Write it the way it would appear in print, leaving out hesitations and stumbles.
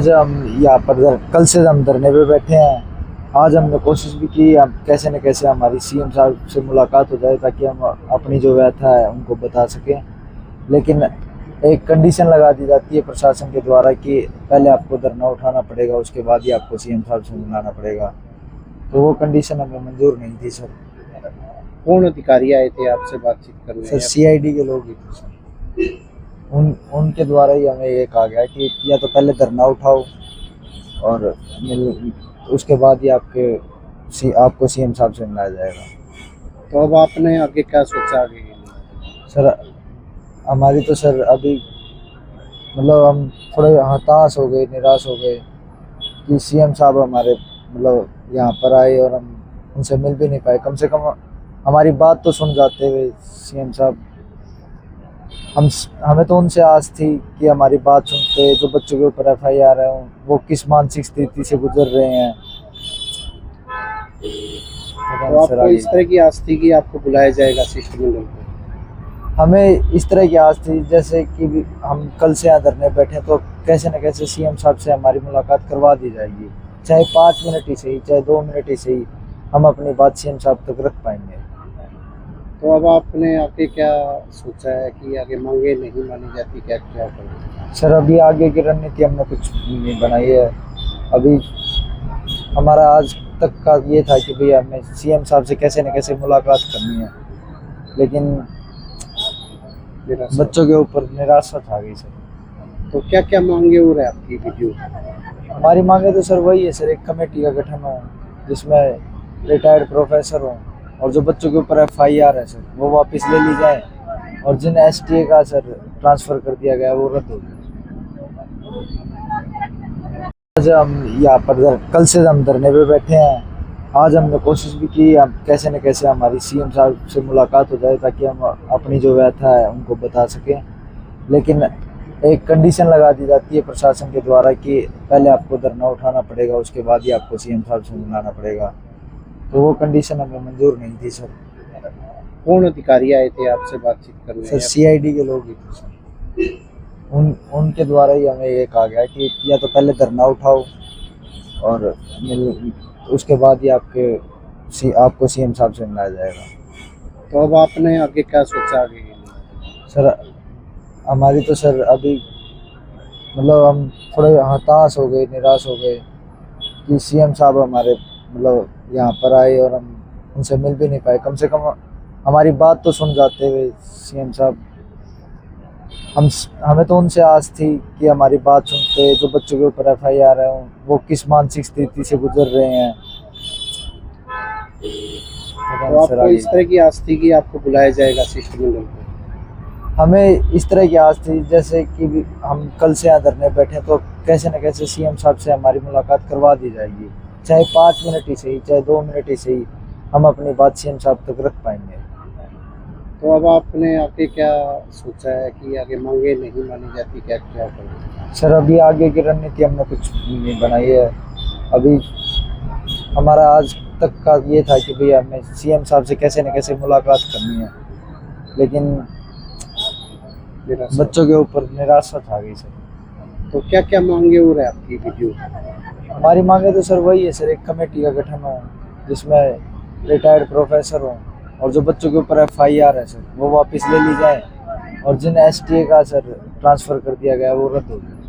आज हम यहाँ पर कल से हम धरने पे बैठे हैं। आज हमने कोशिश भी की हम कैसे न कैसे हमारी सीएम साहब से मुलाकात हो जाए ताकि हम अपनी जो व्यथा है उनको बता सकें। लेकिन एक कंडीशन लगा दी जाती है प्रशासन के द्वारा कि पहले आपको धरना उठाना पड़ेगा, उसके बाद ही आपको सीएम साहब से मिलाना पड़ेगा। तो वो कंडीशन हमें मंजूर नहीं थी सर। कौन अधिकारी आए थे आपसे बातचीत करने? सर सीआईडी के लोग ही थे सर। उनके द्वारा ही हमें ये कहा गया कि या तो पहले धरना उठाओ और उसके बाद ही आपको सीएम साहब से मिलाया जाएगा। तो अब आपने आगे क्या सोचा आगे के लिए? सर हमारी तो सर अभी मतलब हम थोड़े हताश हो गए, निराश हो गए कि सीएम साहब हमारे मतलब यहाँ पर आए और हम उनसे मिल भी नहीं पाए। कम से कम हमारी बात तो सुन जाते हुए सीएम साहब। हमें तो उनसे आस थी कि हमारी बात सुनते, जो बच्चों के ऊपर एफआईआर है वो किस मानसिक स्थिति से गुजर रहे हैं। तो आपको इस तरह की आस थी कि आपको बुलाया जाएगा शिष्टमंडल को? हमें इस तरह की आस थी जैसे कि हम कल से यहाँ धरने बैठे तो कैसे न कैसे सीएम साहब से हमारी मुलाकात करवा दी जाएगी, चाहे 5 मिनट ही सही, चाहे 2 मिनट ही सही, हम अपनी बात सीएम साहब तक रख पाएंगे। तो अब आपने आगे क्या सोचा है कि आगे मांगे नहीं मानी जाती, क्या क्या करें? सर अभी आगे की रणनीति हमने कुछ नहीं बनाई है। अभी हमारा आज तक का ये था कि भैया हमें सीएम साहब से कैसे न कैसे मुलाकात करनी है, लेकिन बच्चों के ऊपर निराशा आ गई सर। तो क्या क्या मांगे हो रहे आपकी वीडियो? हमारी मांगे तो सर वही है सर, एक कमेटी का गठन हो जिसमें रिटायर्ड प्रोफेसर हो और जो बच्चों के ऊपर एफआईआर है सर वो वापस ले ली जाए और जिन एसटीए का सर ट्रांसफ़र कर दिया गया वो रद्द हो जाए। आज हम यहाँ पर कल से हम धरने पे बैठे हैं। आज हमने कोशिश भी की हम कैसे न कैसे हमारी सीएम साहब से मुलाकात हो जाए ताकि हम अपनी जो व्यथा है उनको बता सकें। लेकिन एक कंडीशन लगा दी जाती है प्रशासन के द्वारा कि पहले आपको धरना उठाना पड़ेगा, उसके बाद ही आपको सीएम साहब से मिलाना पड़ेगा। तो वो कंडीशन हमें मंजूर नहीं थी सर। कौन अधिकारी आए थे आपसे बातचीत करने? सर सीआईडी के लोग ही थे सर। उनके द्वारा ही हमें ये कहा गया कि या तो पहले धरना उठाओ और उसके बाद ही आपको सीएम साहब से मिलाया जाएगा। तो अब आपने आगे क्या सोचा आगे के लिए? सर हमारी तो सर अभी मतलब हम थोड़े हताश हो गए, निराश हो गए कि सीएम साहब हमारे मतलब यहाँ पर आए और हम उनसे मिल भी नहीं पाए। कम से कम हमारी बात तो सुन जाते हुए सीएम साहब। हमें तो उनसे आस थी कि हमारी बात सुनते, जो बच्चों के ऊपर एफआईआर है वो किस मानसिक स्थिति से गुजर रहे हैं। तो आपको इस तरह की आस थी कि आपको बुलाया जाएगा शिष्टमंडल को? हमें इस तरह की आस थी जैसे कि हम कल से यहाँ धरने बैठे तो कैसे न कैसे सीएम साहब से हमारी मुलाकात करवा दी जाएगी, चाहे 5 मिनट ही सही, चाहे 2 मिनट ही सही, हम अपनी बात सीएम साहब तक रख पाएंगे। तो अब आपने आगे क्या सोचा है कि आगे मांगे नहीं मानी जाती, क्या क्या करें? सर अभी आगे की रणनीति हमने कुछ नहीं बनाई है। अभी हमारा आज तक का ये था कि भैया हमें सीएम साहब से कैसे न कैसे मुलाकात करनी है, लेकिन बच्चों के ऊपर निराशा आ गई सर। तो क्या क्या मांगे हो रहे आपकी वीडियो? हमारी मांगे तो सर वही है सर, एक कमेटी का गठन हो जिसमें रिटायर्ड प्रोफेसर हो और जो बच्चों के ऊपर एफआईआर है सर वो वापस ले ली जाए और जिन एसटीए का सर ट्रांसफ़र कर दिया गया वो रद्द हो जाए।